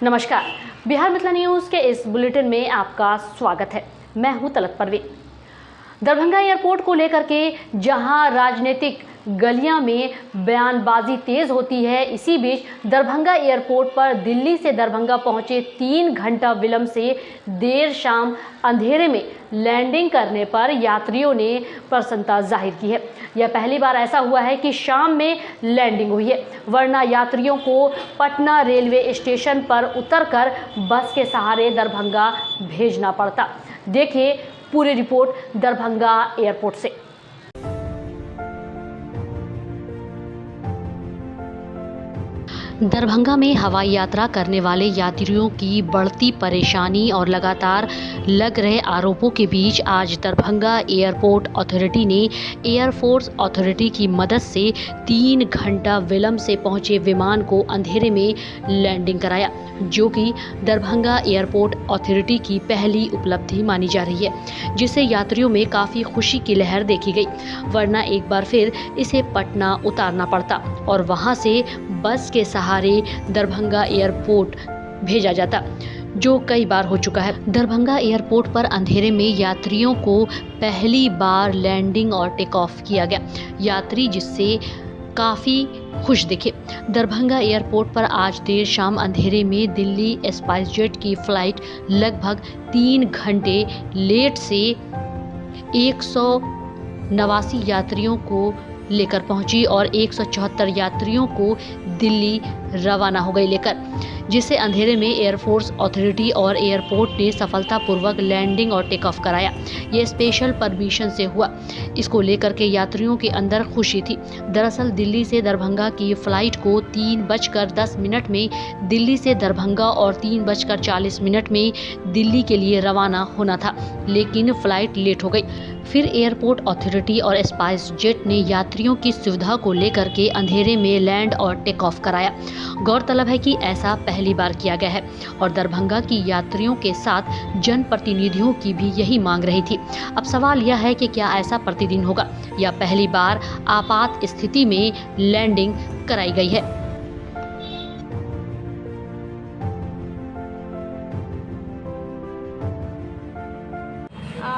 नमस्कार, बिहार मिथिला न्यूज़ के इस बुलेटिन में आपका स्वागत है। मैं हूं तलत परवीन। दरभंगा एयरपोर्ट को लेकर के जहां राजनीतिक गलियां में बयानबाजी तेज होती है, इसी बीच दरभंगा एयरपोर्ट पर दिल्ली से दरभंगा पहुंचे 3 घंटा विलंब से देर शाम अंधेरे में लैंडिंग करने पर यात्रियों ने प्रसन्नता जाहिर की है। यह पहली बार ऐसा हुआ है कि शाम में लैंडिंग हुई है, वरना यात्रियों को पटना रेलवे स्टेशन पर उतरकर बस के सहारे दरभंगा भेजना पड़ता। देखिए पूरी रिपोर्ट दरभंगा एयरपोर्ट से। दरभंगा में हवाई यात्रा करने वाले यात्रियों की बढ़ती परेशानी और लगातार लग रहे आरोपों के बीच आज दरभंगा एयरपोर्ट अथॉरिटी ने एयरफोर्स अथॉरिटी की मदद से 3 घंटा विलंब से पहुंचे विमान को अंधेरे में लैंडिंग कराया, जो कि दरभंगा एयरपोर्ट अथॉरिटी की पहली उपलब्धि मानी जा रही है, जिससे यात्रियों में काफ़ी खुशी की लहर देखी गई। वरना एक बार फिर इसे पटना उतारना पड़ता और वहां से बस के सहारे दरभंगा एयरपोर्ट भेजा जाता, जो कई बार हो चुका है। दरभंगा एयरपोर्ट पर अंधेरे में यात्रियों को पहली बार लैंडिंग और टेक ऑफ किया गया, यात्री जिससे काफ़ी खुश दिखे। दरभंगा एयरपोर्ट पर आज देर शाम अंधेरे में दिल्ली स्पाइसजेट की फ्लाइट लगभग 3 घंटे लेट से 189 यात्रियों को लेकर पहुंची और 174 यात्रियों को दिल्ली रवाना हो गई लेकर, जिसे अंधेरे में एयरफोर्स अथॉरिटी और एयरपोर्ट ने सफलतापूर्वक लैंडिंग और टेक ऑफ कराया। ये स्पेशल परमिशन से हुआ, इसको लेकर के यात्रियों के अंदर खुशी थी। दरअसल दिल्ली से दरभंगा की फ्लाइट को 3:10 में दिल्ली से दरभंगा और 3:40 में दिल्ली के लिए रवाना होना था, लेकिन फ्लाइट लेट हो गई। फिर एयरपोर्ट अथॉरिटी और स्पाइसजेट ने यात्रियों की सुविधा को लेकर के अंधेरे में लैंड और टेक ऑफ कराया। गौरतलब है कि ऐसा पहली बार किया गया है और दरभंगा की यात्रियों के साथ जनप्रतिनिधियों की भी यही मांग रही थी। अब सवाल यह है कि क्या ऐसा प्रतिदिन होगा या पहली बार आपात स्थिति में लैंडिंग कराई गई है।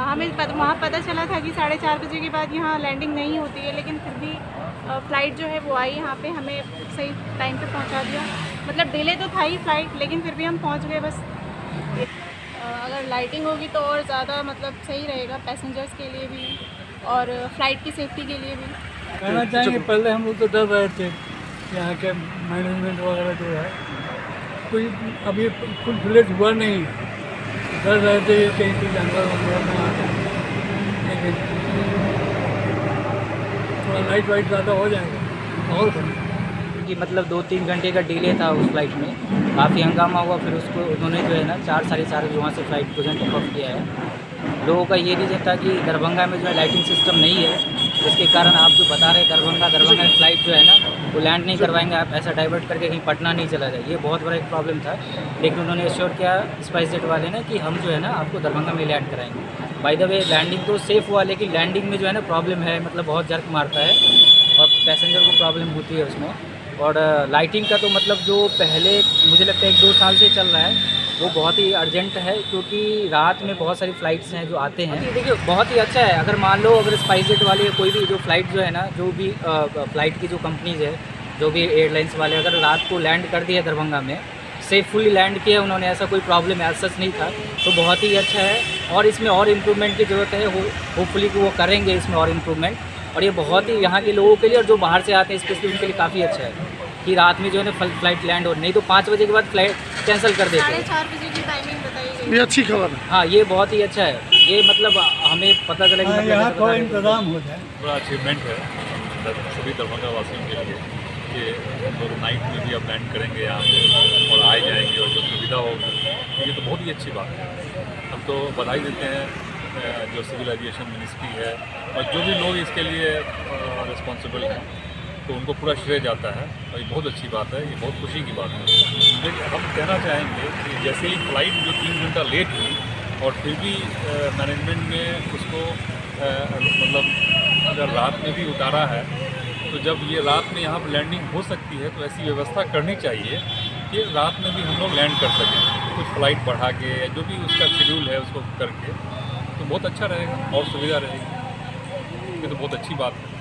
हमें वहाँ पता चला था कि 4:30 बजे के बाद यहाँ लैंडिंग नहीं होती है, लेकिन फिर भी फ़्लाइट जो है वो आई यहाँ पे, हमें सही टाइम पे पहुँचा दिया। मतलब डिले तो था ही फ्लाइट, लेकिन फिर भी हम पहुँच गए बस। अगर लाइटिंग होगी तो और ज़्यादा मतलब सही रहेगा पैसेंजर्स के लिए भी और फ्लाइट की सेफ्टी के लिए भी। कहना चाहेंगे पहले हम लोग तो डर रहे थे, यहाँ के मैनेजमेंट वगैरह जो है कोई अभी फुल फ्लेज हुआ नहीं, डर रहे थे कहीं से जानवर वगैरह ना आ जाए, लेकिन थोड़ा लाइट वाइट ज़्यादा हो जाएगा और कि मतलब 2-3 घंटे का डिले था उस फ्लाइट में, काफ़ी हंगामा हुआ। फिर उसको उन्होंने जो है ना 4-4:30 बजे वहाँ से फ़्लाइट को टेक ऑफ किया है। लोगों का ये रीज़न था कि दरभंगा में जो है लाइटिंग सिस्टम नहीं है, जिसके कारण आप जो बता रहे दरभंगा में फ़्लाइट जो है ना वो लैंड नहीं करवाएंगे, आप ऐसा डाइवर्ट करके कहीं पटना नहीं चला जाए। ये बहुत बड़ा एक प्रॉब्लम था, लेकिन उन्होंने एश्योर किया स्पाइसजेट वाले ने कि हम जो है ना आपको दरभंगा में लैंड कराएंगे। बाय द वे लैंडिंग तो सेफ़ हुआ, लेकिन लैंडिंग में जो है ना प्रॉब्लम है, मतलब बहुत जर्क मारता है और पैसेंजर को प्रॉब्लम होती है उसमें। और लाइटिंग का तो मतलब जो पहले मुझे लगता है 1-2 साल से चल रहा है वो बहुत ही अर्जेंट है, क्योंकि रात में बहुत सारी फ़्लाइट्स हैं जो आते हैं। देखिए बहुत ही अच्छा है, अगर मान लो अगर स्पाइसजेट वाले कोई भी जो फ़्लाइट जो है ना, जो भी फ़्लाइट की जो कंपनीज़ है, जो भी एयरलाइंस वाले अगर रात को लैंड कर दिया दरभंगा में, सेफुली लैंड किया उन्होंने, ऐसा कोई प्रॉब्लम है सच नहीं था, तो बहुत ही अच्छा है। और इसमें और इम्प्रूवमेंट की ज़रूरत है, होपफुली कि वो करेंगे इसमें और इम्प्रूवमेंट। और ये बहुत ही यहाँ के लोगों के लिए और जो बाहर से आते हैं स्पेशली उनके लिए काफ़ी अच्छा है कि रात में जो है ना फ़्लाइट लैंड हो, नहीं तो 5 बजे के बाद फ़्लाइट कैंसिल कर देते हैं। 4:30 बजे की टाइमिंग बताई गई। ये अच्छी खबर है। हाँ, ये बहुत ही अच्छा है, ये मतलब हमें पता चला कि मतलब यहाँ थोड़ा इंतज़ाम हो जाए। बड़ा अचीवमेंट है सभी दरभंगा वासियों के लिए कि हम लोग नाइट में भी अब लैंड करेंगे यहाँ पे और आए जाएंगे और जो सुविधा होगी, ये तो बहुत ही अच्छी बात है। हम तो बधाई देते हैं जो सिविल एविएशन मिनिस्ट्री है और जो भी लोग इसके लिए रिस्पॉन्सिबल हैं, तो उनको पूरा श्रेय जाता है और ये बहुत अच्छी बात है, ये बहुत खुशी की बात है। लेकिन हम कहना चाहेंगे कि जैसे ही फ्लाइट जो 3 घंटा लेट हुई और फिर भी मैनेजमेंट ने उसको मतलब अगर रात में भी उतारा है, तो जब ये रात में यहाँ पर लैंडिंग हो सकती है तो ऐसी व्यवस्था करनी चाहिए कि रात में भी हम लोग लैंड कर सकें, कुछ फ्लाइट बढ़ा के या जो भी उसका शेड्यूल है उसको करके, तो बहुत अच्छा रहेगा और सुविधा रहेगी। ये तो बहुत अच्छी बात है।